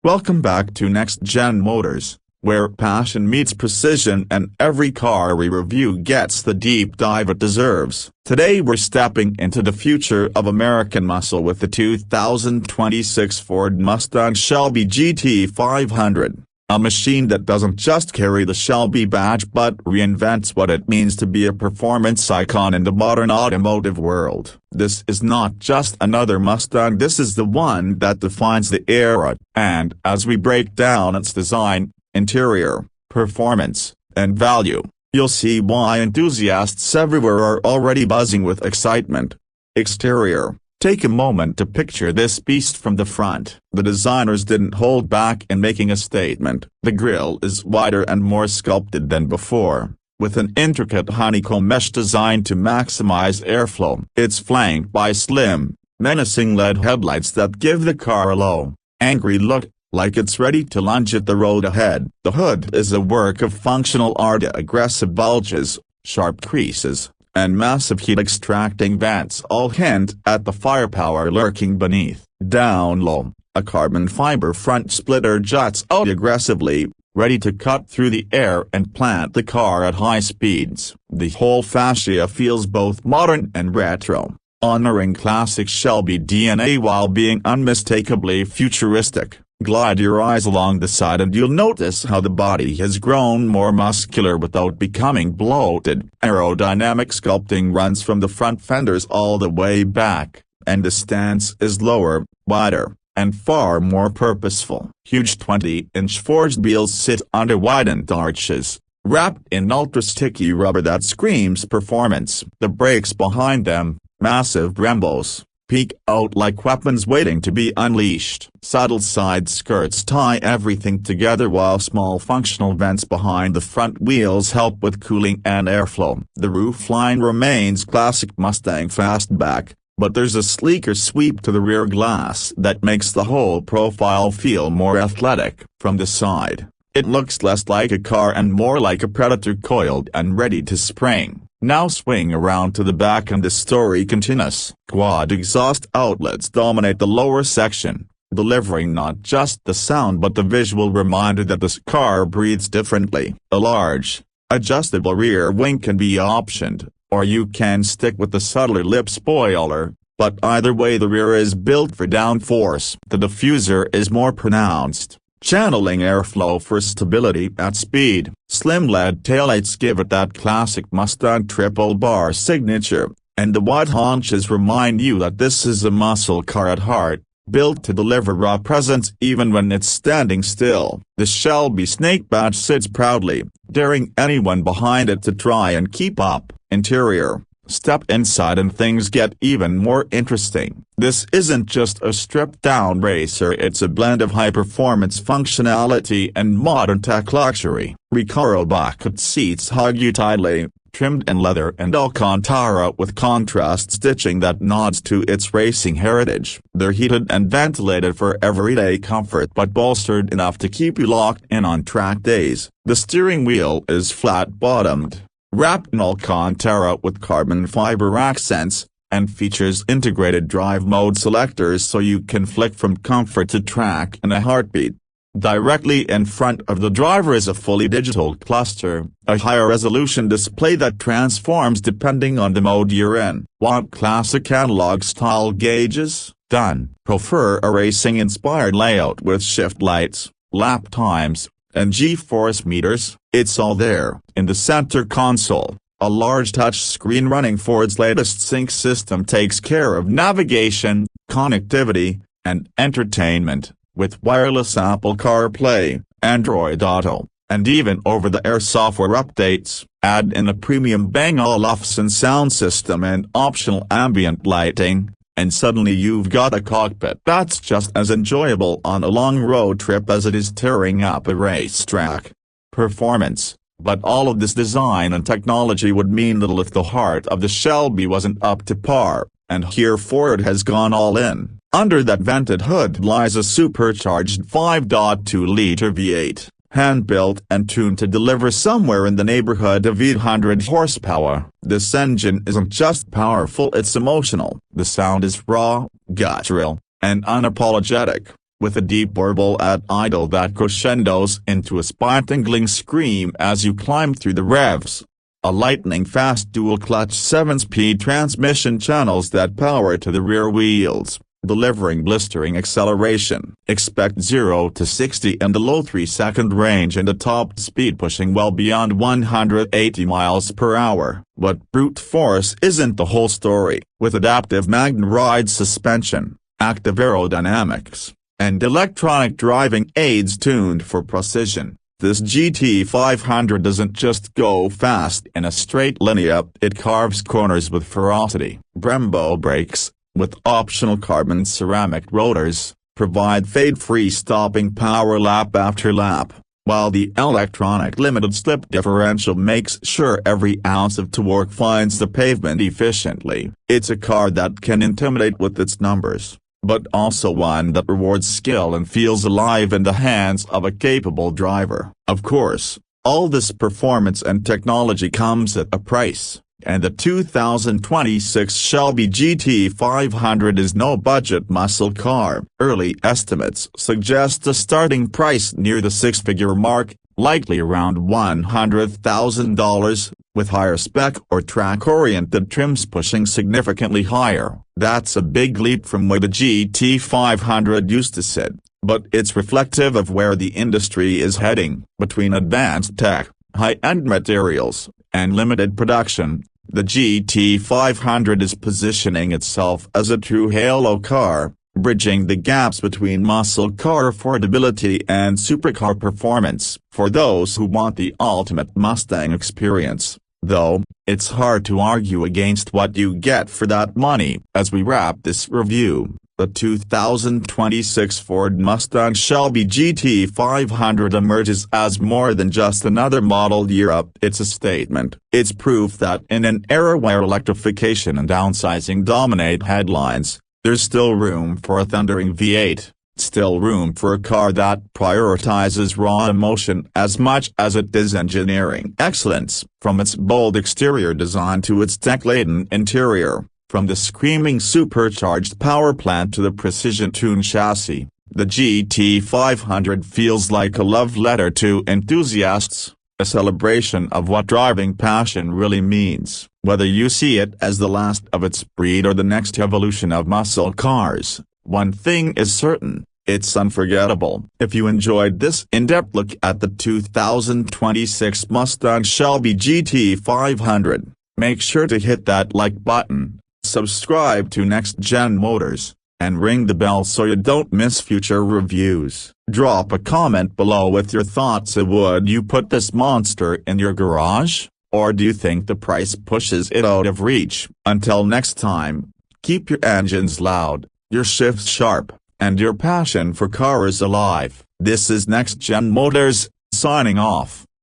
Welcome back to NextGen Motors, where passion meets precision and every car we review gets the deep dive it deserves. Today we're stepping into the future of American muscle with the 2026 Ford Mustang Shelby GT500. A machine that doesn't just carry the Shelby badge but reinvents what it means to be a performance icon in the modern automotive world. This is not just another Mustang, this is the one that defines the era, and as we break down its design, interior, performance, and value, you'll see why enthusiasts everywhere are already buzzing with excitement. Exterior. Take a moment to picture this beast from the front. The designers didn't hold back in making a statement. The grille is wider and more sculpted than before, with an intricate honeycomb mesh designed to maximize airflow. It's flanked by slim, menacing LED headlights that give the car a low, angry look, like it's ready to lunge at the road ahead. The hood is a work of functional art. Aggressive bulges, sharp creases, and massive heat-extracting vents all hint at the firepower lurking beneath. Down low, a carbon fiber front splitter juts out aggressively, ready to cut through the air and plant the car at high speeds. The whole fascia feels both modern and retro, honoring classic Shelby DNA while being unmistakably futuristic. Glide your eyes along the side and you'll notice how the body has grown more muscular without becoming bloated. Aerodynamic sculpting runs from the front fenders all the way back, and the stance is lower, wider, and far more purposeful. Huge 20-inch forged wheels sit under widened arches, wrapped in ultra-sticky rubber that screams performance. The brakes behind them, massive Brembos, peek out like weapons waiting to be unleashed. Subtle side skirts tie everything together while small functional vents behind the front wheels help with cooling and airflow. The roofline remains classic Mustang fastback, but there's a sleeker sweep to the rear glass that makes the whole profile feel more athletic. From the side, it looks less like a car and more like a predator coiled and ready to spring. Now swing around to the back and the story continues. Quad exhaust outlets dominate the lower section, delivering not just the sound but the visual reminder that this car breathes differently. A large, adjustable rear wing can be optioned, or you can stick with the subtler lip spoiler, but either way the rear is built for downforce. The diffuser is more pronounced, channeling airflow for stability at speed. Slim LED taillights give it that classic Mustang triple-bar signature, and the wide haunches remind you that this is a muscle car at heart, built to deliver raw presence even when it's standing still. The Shelby snake badge sits proudly, daring anyone behind it to try and keep up. Interior. Step inside and things get even more interesting. This isn't just a stripped-down racer, it's a blend of high-performance functionality and modern tech luxury. Recaro bucket seats hug you tightly, trimmed in leather and Alcantara with contrast stitching that nods to its racing heritage. They're heated and ventilated for everyday comfort but bolstered enough to keep you locked in on track days. The steering wheel is flat-bottomed, wrapped in Alcantara with carbon fiber accents, and features integrated drive mode selectors so you can flick from comfort to track in a heartbeat. Directly in front of the driver is a fully digital cluster, a higher resolution display that transforms depending on the mode you're in. Want classic analog-style gauges? Done. Prefer a racing-inspired layout with shift lights, lap times, and G-force meters? It's all there. In the center console, a large touchscreen running Ford's latest sync system takes care of navigation, connectivity, and entertainment, with wireless Apple CarPlay, Android Auto, and even over-the-air software updates. Add in a premium Bang & Olufsen sound system and optional ambient lighting, and suddenly you've got a cockpit that's just as enjoyable on a long road trip as it is tearing up a racetrack. Performance. But all of this design and technology would mean little if the heart of the Shelby wasn't up to par, and here Ford has gone all in. Under that vented hood lies a supercharged 5.2-liter V8, hand-built and tuned to deliver somewhere in the neighborhood of 800 horsepower. This engine isn't just powerful, it's emotional. The sound is raw, guttural, and unapologetic. with a deep warble at idle that crescendos into a spine-tingling scream as you climb through the revs. A lightning-fast dual-clutch 7-speed transmission channels that power to the rear wheels, delivering blistering acceleration. Expect 0 to 60 in the low 3-second range and a top speed pushing well beyond 180 miles per hour. But brute force isn't the whole story. With adaptive Magna-Ride suspension, active aerodynamics, and electronic driving aids tuned for precision, this GT500 doesn't just go fast in a straight line, it carves corners with ferocity. Brembo brakes, with optional carbon ceramic rotors, provide fade-free stopping power lap after lap, while the electronic limited slip differential makes sure every ounce of torque finds the pavement efficiently. It's a car that can intimidate with its numbers, but also one that rewards skill and feels alive in the hands of a capable driver. Of course, all this performance and technology comes at a price, and the 2026 Shelby GT500 is no budget muscle car. Early estimates suggest a starting price near the six-figure mark, likely around $100,000, with higher spec or track-oriented trims pushing significantly higher. That's a big leap from where the GT500 used to sit, but it's reflective of where the industry is heading. Between advanced tech, high-end materials, and limited production, the GT500 is positioning itself as a true halo car, bridging the gaps between muscle car affordability and supercar performance. For those who want the ultimate Mustang experience, though, it's hard to argue against what you get for that money. As we wrap this review, the 2026 Ford Mustang Shelby GT500 emerges as more than just another model year. It's a statement. It's proof that in an era where electrification and downsizing dominate headlines, there's still room for a thundering V8, still room for a car that prioritizes raw emotion as much as it does engineering excellence. From its bold exterior design to its tech-laden interior, from the screaming supercharged power plant to the precision-tuned chassis, the GT500 feels like a love letter to enthusiasts, a celebration of what driving passion really means. Whether you see it as the last of its breed or the next evolution of muscle cars, one thing is certain: it's unforgettable. If you enjoyed this in-depth look at the 2026 Mustang Shelby GT500, make sure to hit that like button, subscribe to NextGen Motors, and ring the bell so you don't miss future reviews. Drop a comment below with your thoughts. Would you put this monster in your garage, or do you think the price pushes it out of reach? Until next time, keep your engines loud, your shifts sharp, and your passion for cars alive. This is NextGen Motors, signing off.